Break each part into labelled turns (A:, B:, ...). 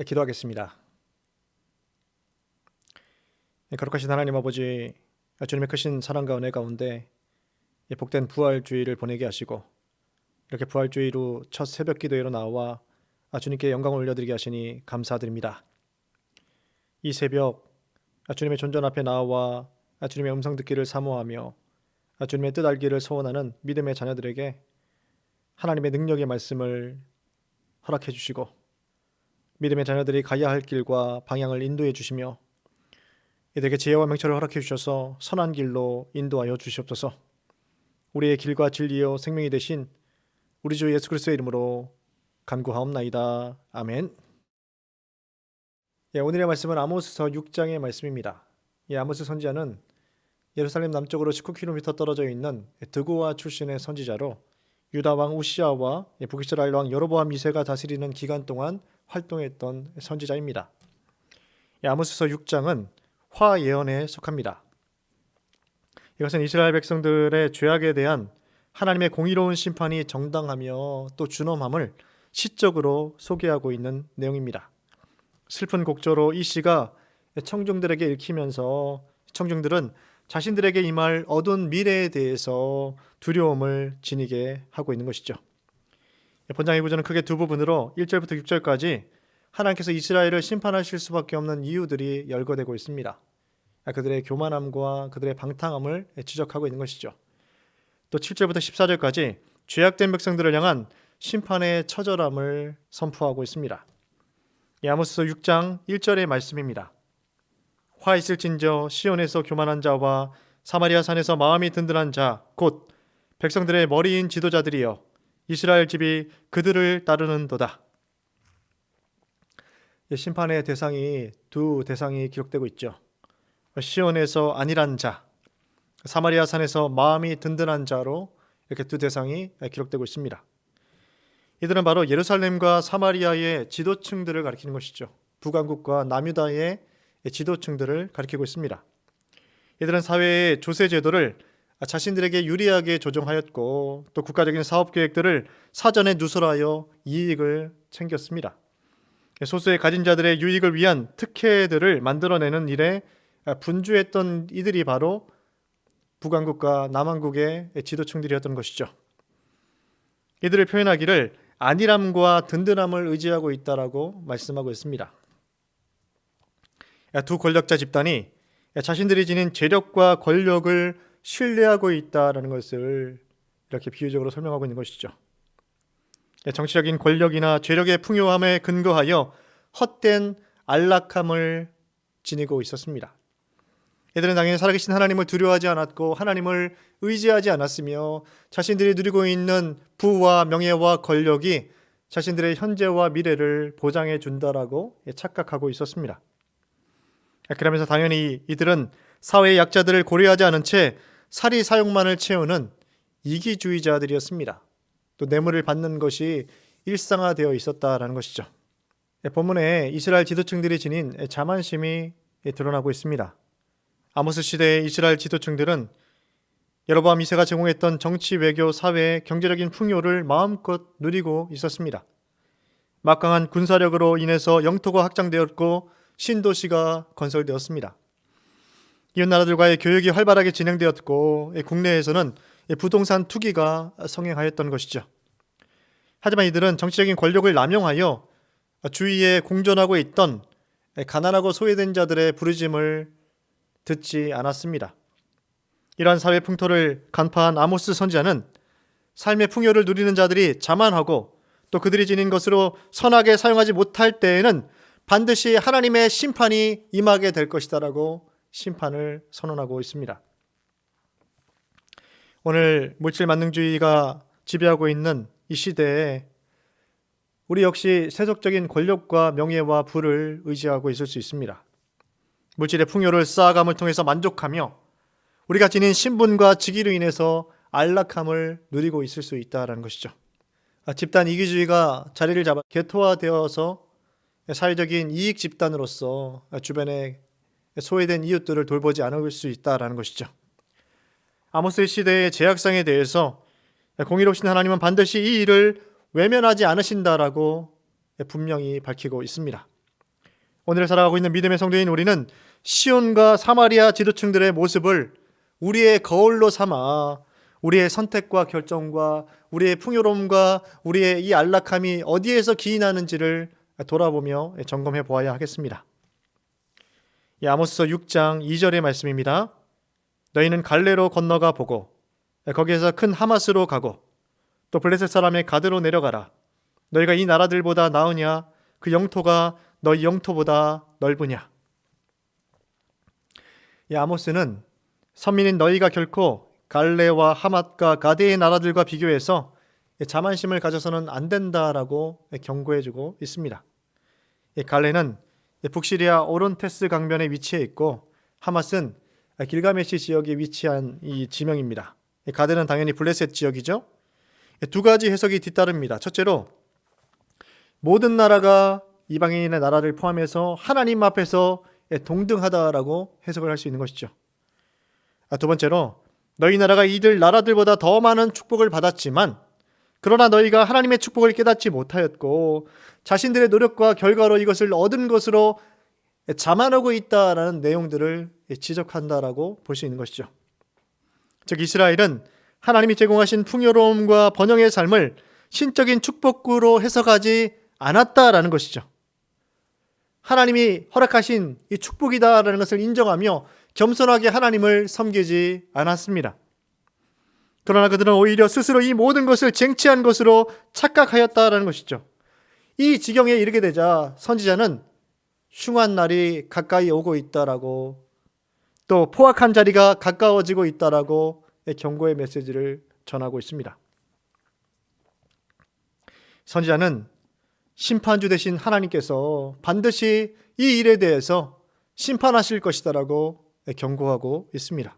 A: 기도하겠습니다. 거룩하신 하나님 아버지, 주님의 크신 사랑과 은혜 가운데 복된 부활주의를 보내게 하시고 이렇게 부활주의로 첫 새벽 기도회로 나와 주님께 영광을 올려드리게 하시니 감사드립니다. 이 새벽 주님의 존전 앞에 나와 주님의 음성 듣기를 사모하며 주님의 뜻 알기를 소원하는 믿음의 자녀들에게 하나님의 능력의 말씀을 허락해 주시고 믿음의 자녀들이 가야 할 길과 방향을 인도해 주시며 이들에게 지혜와 명철을 허락해 주셔서 선한 길로 인도하여 주시옵소서. 우리의 길과 진리요 생명이 되신 우리 주 예수 그리스도의 이름으로 간구하옵나이다. 아멘. 오늘의 말씀은 아모스서 6장의 말씀입니다. 아모스 선지자는 예루살렘 남쪽으로 19km 떨어져 있는 드고아 출신의 선지자로 유다 왕 우시아와 북이스라엘 왕 여로보암 2세가 다스리는 기간 동안 활동했던 선지자입니다. 아모스서 6장은 화 예언에 속합니다. 이것은 이스라엘 백성들의 죄악에 대한 하나님의 공의로운 심판이 정당하며 또 준엄함을 시적으로 소개하고 있는 내용입니다. 슬픈 곡조로 이 시가 청중들에게 읽히면서 청중들은 자신들에게 임할 어두운 미래에 대해서 두려움을 지니게 하고 있는 것이죠. 본장의 구조는 크게 두 부분으로 1절부터 6절까지 하나님께서 이스라엘을 심판하실 수밖에 없는 이유들이 열거되고 있습니다. 그들의 교만함과 그들의 방탕함을 지적하고 있는 것이죠. 또 7절부터 14절까지 죄악된 백성들을 향한 심판의 처절함을 선포하고 있습니다. 아모스서 6장 1절의 말씀입니다. 화 있을진저 시온에서 교만한 자와 사마리아 산에서 마음이 든든한 자 곧 백성들의 머리인 지도자들이여 이스라엘 집이 그들을 따르는도다. 심판의 대상이 두 대상이 기록되고 있죠. 시온에서 안일한 자, 사마리아 산에서 마음이 든든한 자로 이렇게 두 대상이 기록되고 있습니다. 이들은 바로 예루살렘과 사마리아의 지도층들을 가리키는 것이죠. 북왕국과 남유다의 지도층들을 가리키고 있습니다. 이들은 사회의 조세 제도를 자신들에게 유리하게 조정하였고 또 국가적인 사업 계획들을 사전에 누설하여 이익을 챙겼습니다. 소수의 가진 자들의 유익을 위한 특혜들을 만들어내는 일에 분주했던 이들이 바로 북왕국과 남왕국의 지도층들이었던 것이죠. 이들을 표현하기를 안일함과 든든함을 의지하고 있다라고 말씀하고 있습니다. 두 권력자 집단이 자신들이 지닌 재력과 권력을 신뢰하고 있다라는 것을 이렇게 비유적으로 설명하고 있는 것이죠. 정치적인 권력이나 재력의 풍요함에 근거하여 헛된 안락함을 지니고 있었습니다. 이들은 당연히 살아계신 하나님을 두려워하지 않았고 하나님을 의지하지 않았으며 자신들이 누리고 있는 부와 명예와 권력이 자신들의 현재와 미래를 보장해 준다라고 착각하고 있었습니다. 그러면서 당연히 이들은 사회의 약자들을 고려하지 않은 채 사리 사욕만을 채우는 이기주의자들이었습니다. 또 뇌물을 받는 것이 일상화되어 있었다라는 것이죠. 본문에 이스라엘 지도층들이 지닌 자만심이 드러나고 있습니다. 아모스 시대의 이스라엘 지도층들은 여로보암 2세가 제공했던 정치, 외교, 사회, 경제적인 풍요를 마음껏 누리고 있었습니다. 막강한 군사력으로 인해서 영토가 확장되었고 신도시가 건설되었습니다. 이웃 나라들과의 교역이 활발하게 진행되었고 국내에서는 부동산 투기가 성행하였던 것이죠. 하지만 이들은 정치적인 권력을 남용하여 주위에 공존하고 있던 가난하고 소외된 자들의 부르짐을 듣지 않았습니다. 이러한 사회 풍토를 간파한 아모스 선지자는 삶의 풍요를 누리는 자들이 자만하고 또 그들이 지닌 것으로 선하게 사용하지 못할 때에는 반드시 하나님의 심판이 임하게 될 것이다라고 심판을 선언하고 있습니다. 오늘 물질 만능주의가 지배하고 있는 이 시대에 우리 역시 세속적인 권력과 명예와 부를 의지하고 있을 수 있습니다. 물질의 풍요를 쌓아감을 통해서 만족하며 우리가 지닌 신분과 직위로 인해서 안락함을 누리고 있을 수 있다는 것이죠. 집단 이기주의가 자리를 잡아 개토화되어서 사회적인 이익 집단으로서 주변에 소외된 이웃들을 돌보지 않을 수 있다는 것이죠. 아모스 시대의 죄악상에 대해서 공의로우신 하나님은 반드시 이 일을 외면하지 않으신다라고 분명히 밝히고 있습니다. 오늘 살아가고 있는 믿음의 성도인 우리는 시온과 사마리아 지도층들의 모습을 우리의 거울로 삼아 우리의 선택과 결정과 우리의 풍요로움과 우리의 이 안락함이 어디에서 기인하는지를 돌아보며 점검해 보아야 하겠습니다. 아모스서 6장 2절의 말씀입니다. 너희는 갈레로 건너가 보고 거기에서 큰 하마스로 가고 또 블레셋 사람의 가드로 내려가라. 너희가 이 나라들보다 나으냐? 그 영토가 너희 영토보다 넓으냐? 아모스는 선민인 너희가 결코 갈레와 하맛과 가데의 나라들과 비교해서 자만심을 가져서는 안 된다라고 경고해주고 있습니다. 갈레는 북시리아 오론테스 강변에 위치해 있고 하맛은 길가메시 지역에 위치한 이 지명입니다. 가데는 당연히 블레셋 지역이죠. 두 가지 해석이 뒤따릅니다. 첫째로 모든 나라가 이방인의 나라를 포함해서 하나님 앞에서 동등하다라고 해석을 할 수 있는 것이죠. 두 번째로 너희 나라가 이들 나라들보다 더 많은 축복을 받았지만 그러나 너희가 하나님의 축복을 깨닫지 못하였고 자신들의 노력과 결과로 이것을 얻은 것으로 자만하고 있다라는 내용들을 지적한다라고 볼 수 있는 것이죠. 즉 이스라엘은 하나님이 제공하신 풍요로움과 번영의 삶을 신적인 축복으로 해석하지 않았다라는 것이죠. 하나님이 허락하신 이 축복이다라는 것을 인정하며 겸손하게 하나님을 섬기지 않았습니다. 그러나 그들은 오히려 스스로 이 모든 것을 쟁취한 것으로 착각하였다라는 것이죠. 이 지경에 이르게 되자 선지자는 흉한 날이 가까이 오고 있다라고 또 포악한 자리가 가까워지고 있다라고 경고의 메시지를 전하고 있습니다. 선지자는 심판주 되신 하나님께서 반드시 이 일에 대해서 심판하실 것이다라고 경고하고 있습니다.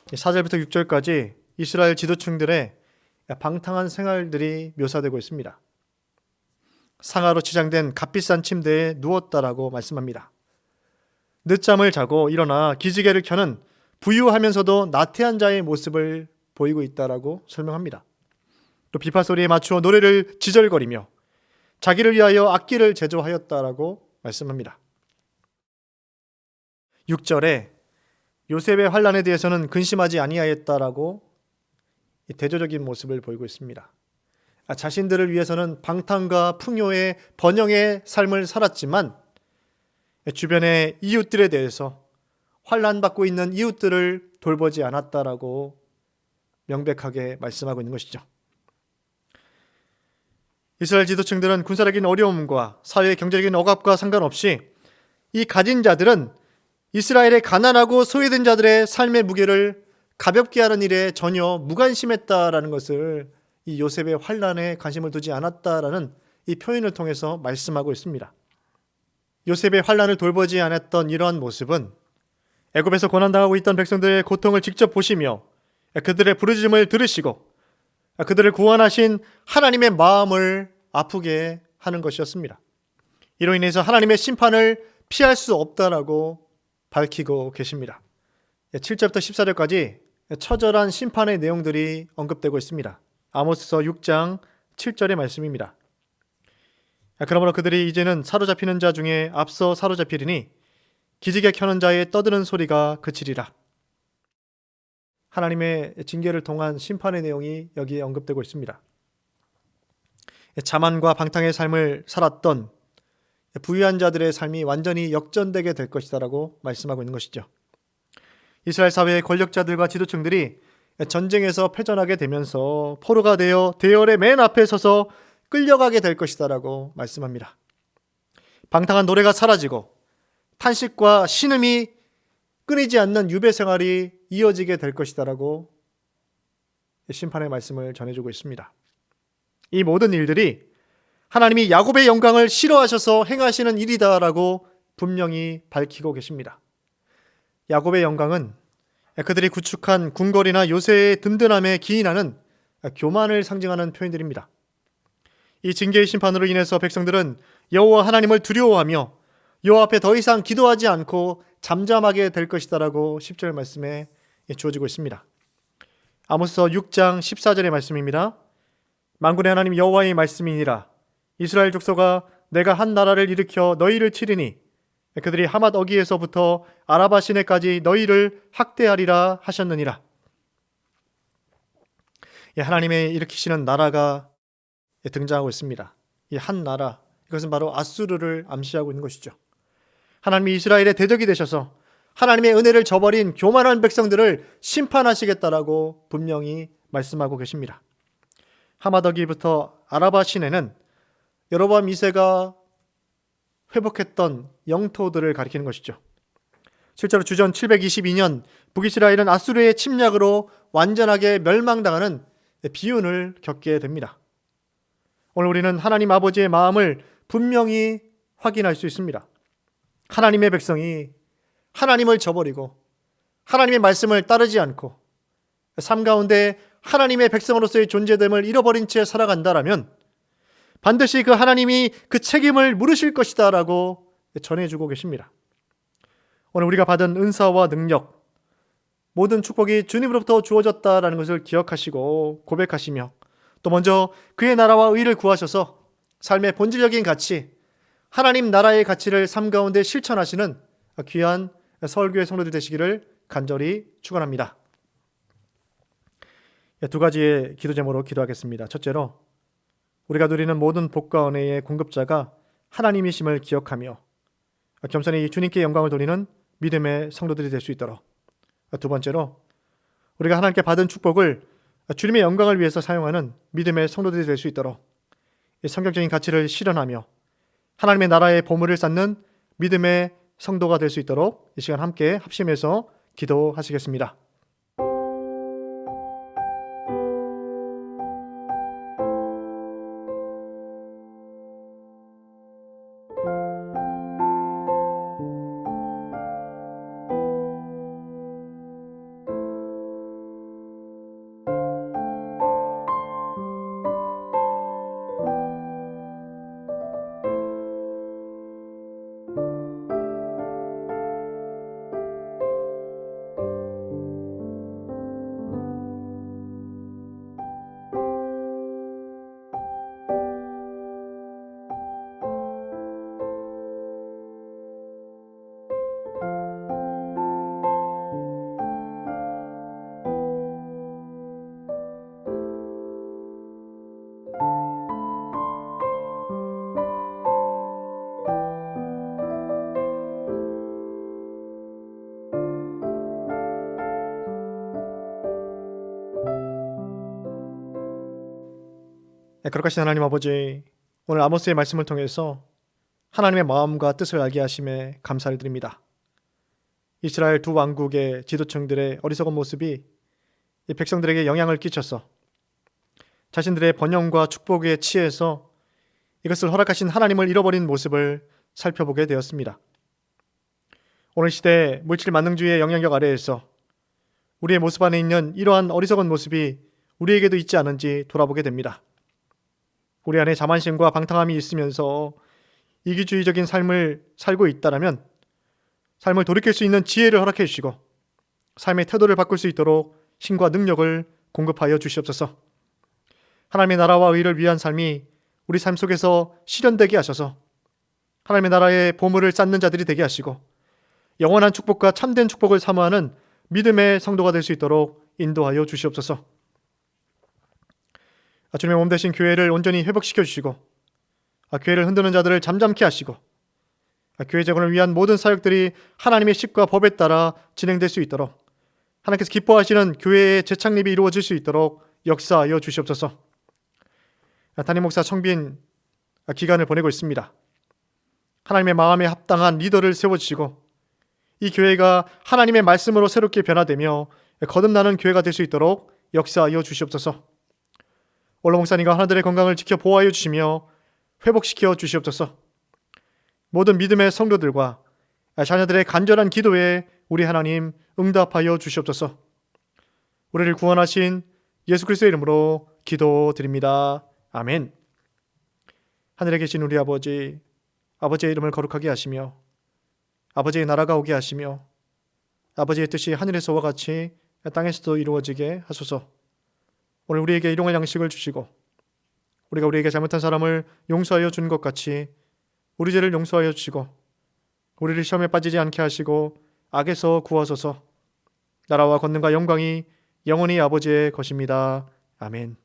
A: 4절부터 6절까지 이스라엘 지도층들의 방탕한 생활들이 묘사되고 있습니다. 상아로 치장된 값비싼 침대에 누웠다라고 말씀합니다. 늦잠을 자고 일어나 기지개를 켜는 부유하면서도 나태한 자의 모습을 보이고 있다라고 설명합니다. 또 비파 소리에 맞추어 노래를 지절거리며 자기를 위하여 악기를 제조하였다라고 말씀합니다. 6절에 요셉의 환난에 대해서는 근심하지 아니하였다라고 대조적인 모습을 보이고 있습니다. 자신들을 위해서는 방탕과 풍요의 번영의 삶을 살았지만 주변의 이웃들에 대해서 환난받고 있는 이웃들을 돌보지 않았다라고 명백하게 말씀하고 있는 것이죠. 이스라엘 지도층들은 군사적인 어려움과 사회의 경제적인 억압과 상관없이 이 가진 자들은 이스라엘의 가난하고 소외된 자들의 삶의 무게를 가볍게 하는 일에 전혀 무관심했다라는 것을 이 요셉의 환난에 관심을 두지 않았다라는 이 표현을 통해서 말씀하고 있습니다. 요셉의 환난을 돌보지 않았던 이러한 모습은 애굽에서 고난당하고 있던 백성들의 고통을 직접 보시며 그들의 부르짖음을 들으시고 그들을 구원하신 하나님의 마음을 아프게 하는 것이었습니다. 이로 인해서 하나님의 심판을 피할 수 없다라고 밝히고 계십니다. 7절부터 14절까지 처절한 심판의 내용들이 언급되고 있습니다. 아모스서 6장 7절의 말씀입니다. 그러므로 그들이 이제는 사로잡히는 자 중에 앞서 사로잡히리니 기지개 켜는 자의 떠드는 소리가 그치리라. 하나님의 징계를 통한 심판의 내용이 여기에 언급되고 있습니다. 자만과 방탕의 삶을 살았던 부유한 자들의 삶이 완전히 역전되게 될 것이다라고 말씀하고 있는 것이죠. 이스라엘 사회의 권력자들과 지도층들이 전쟁에서 패전하게 되면서 포로가 되어 대열의 맨 앞에 서서 끌려가게 될 것이다라고 말씀합니다. 방탕한 노래가 사라지고 탄식과 신음이 끊이지 않는 유배 생활이 이어지게 될 것이다라고 심판의 말씀을 전해주고 있습니다. 이 모든 일들이 하나님이 야곱의 영광을 싫어하셔서 행하시는 일이다라고 분명히 밝히고 계십니다. 야곱의 영광은 그들이 구축한 궁궐이나 요새의 든든함에 기인하는 교만을 상징하는 표현들입니다. 이 징계의 심판으로 인해서 백성들은 여호와 하나님을 두려워하며 여호와 앞에 더 이상 기도하지 않고 잠잠하게 될 것이다라고 10절 말씀에 주어지고 있습니다. 아모스서 6장 14절의 말씀입니다. 만군의 하나님 여호와의 말씀이니라. 이스라엘 족속아 내가 한 나라를 일으켜 너희를 치리니 그들이 하맛 어기에서부터 아라바 시내까지 너희를 학대하리라 하셨느니라. 하나님의 일으키시는 나라가 등장하고 있습니다. 이 한 나라, 이것은 바로 아수르를 암시하고 있는 것이죠. 하나님이 이스라엘의 대적이 되셔서 하나님의 은혜를 저버린 교만한 백성들을 심판하시겠다라고 분명히 말씀하고 계십니다. 하맛 어기부터 아라바 시내는 여로보암 2세가 회복했던 영토들을 가리키는 것이죠. 실제로 주전 722년 북이스라엘은 아수르의 침략으로 완전하게 멸망당하는 비운을 겪게 됩니다. 오늘 우리는 하나님 아버지의 마음을 분명히 확인할 수 있습니다. 하나님의 백성이 하나님을 저버리고 하나님의 말씀을 따르지 않고 삶 가운데 하나님의 백성으로서의 존재됨을 잃어버린 채 살아간다라면 반드시 그 하나님이 그 책임을 물으실 것이다 라고 전해주고 계십니다. 오늘 우리가 받은 은사와 능력, 모든 축복이 주님으로부터 주어졌다라는 것을 기억하시고 고백하시며 또 먼저 그의 나라와 의를 구하셔서 삶의 본질적인 가치, 하나님 나라의 가치를 삶 가운데 실천하시는 귀한 서울교회 성도들 되시기를 간절히 축원합니다. 두 가지의 기도 제목으로 기도하겠습니다. 첫째로 우리가 누리는 모든 복과 은혜의 공급자가 하나님이심을 기억하며 겸손히 주님께 영광을 돌리는 믿음의 성도들이 될 수 있도록, 두 번째로 우리가 하나님께 받은 축복을 주님의 영광을 위해서 사용하는 믿음의 성도들이 될 수 있도록 성경적인 가치를 실현하며 하나님의 나라의 보물을 쌓는 믿음의 성도가 될 수 있도록 이 시간 함께 합심해서 기도하시겠습니다. 거룩하신 하나님 아버지, 오늘 아모스의 말씀을 통해서 하나님의 마음과 뜻을 알게 하심에 감사를 드립니다. 이스라엘 두 왕국의 지도층들의 어리석은 모습이 이 백성들에게 영향을 끼쳐서 자신들의 번영과 축복에 취해서 이것을 허락하신 하나님을 잃어버린 모습을 살펴보게 되었습니다. 오늘 시대 물질 만능주의의 영향력 아래에서 우리의 모습 안에 있는 이러한 어리석은 모습이 우리에게도 있지 않은지 돌아보게 됩니다. 우리 안에 자만심과 방탕함이 있으면서 이기주의적인 삶을 살고 있다라면 삶을 돌이킬 수 있는 지혜를 허락해 주시고 삶의 태도를 바꿀 수 있도록 힘과 능력을 공급하여 주시옵소서. 하나님의 나라와 의를 위한 삶이 우리 삶 속에서 실현되게 하셔서 하나님의 나라의 보물을 쌓는 자들이 되게 하시고 영원한 축복과 참된 축복을 사모하는 믿음의 성도가 될 수 있도록 인도하여 주시옵소서. 주님의 몸 되신 교회를 온전히 회복시켜 주시고 교회를 흔드는 자들을 잠잠케 하시고 교회 재건을 위한 모든 사역들이 하나님의 식과 법에 따라 진행될 수 있도록 하나님께서 기뻐하시는 교회의 재창립이 이루어질 수 있도록 역사하여 주시옵소서. 담임 목사 청빈 기간을 보내고 있습니다. 하나님의 마음에 합당한 리더를 세워주시고 이 교회가 하나님의 말씀으로 새롭게 변화되며 거듭나는 교회가 될 수 있도록 역사하여 주시옵소서. 원로 목사님과 하나들의 건강을 지켜 보호하여 주시며 회복시켜 주시옵소서. 모든 믿음의 성도들과 자녀들의 간절한 기도에 우리 하나님 응답하여 주시옵소서. 우리를 구원하신 예수 그리스도의 이름으로 기도드립니다. 아멘. 하늘에 계신 우리 아버지, 아버지의 이름을 거룩하게 하시며 아버지의 나라가 오게 하시며 아버지의 뜻이 하늘에서와 같이 땅에서도 이루어지게 하소서. 오늘 우리에게 일용할 양식을 주시고 우리가 우리에게 잘못한 사람을 용서하여 준 것 같이 우리 죄를 용서하여 주시고 우리를 시험에 빠지지 않게 하시고 악에서 구하소서. 나라와 권능과 영광이 영원히 아버지의 것입니다. 아멘.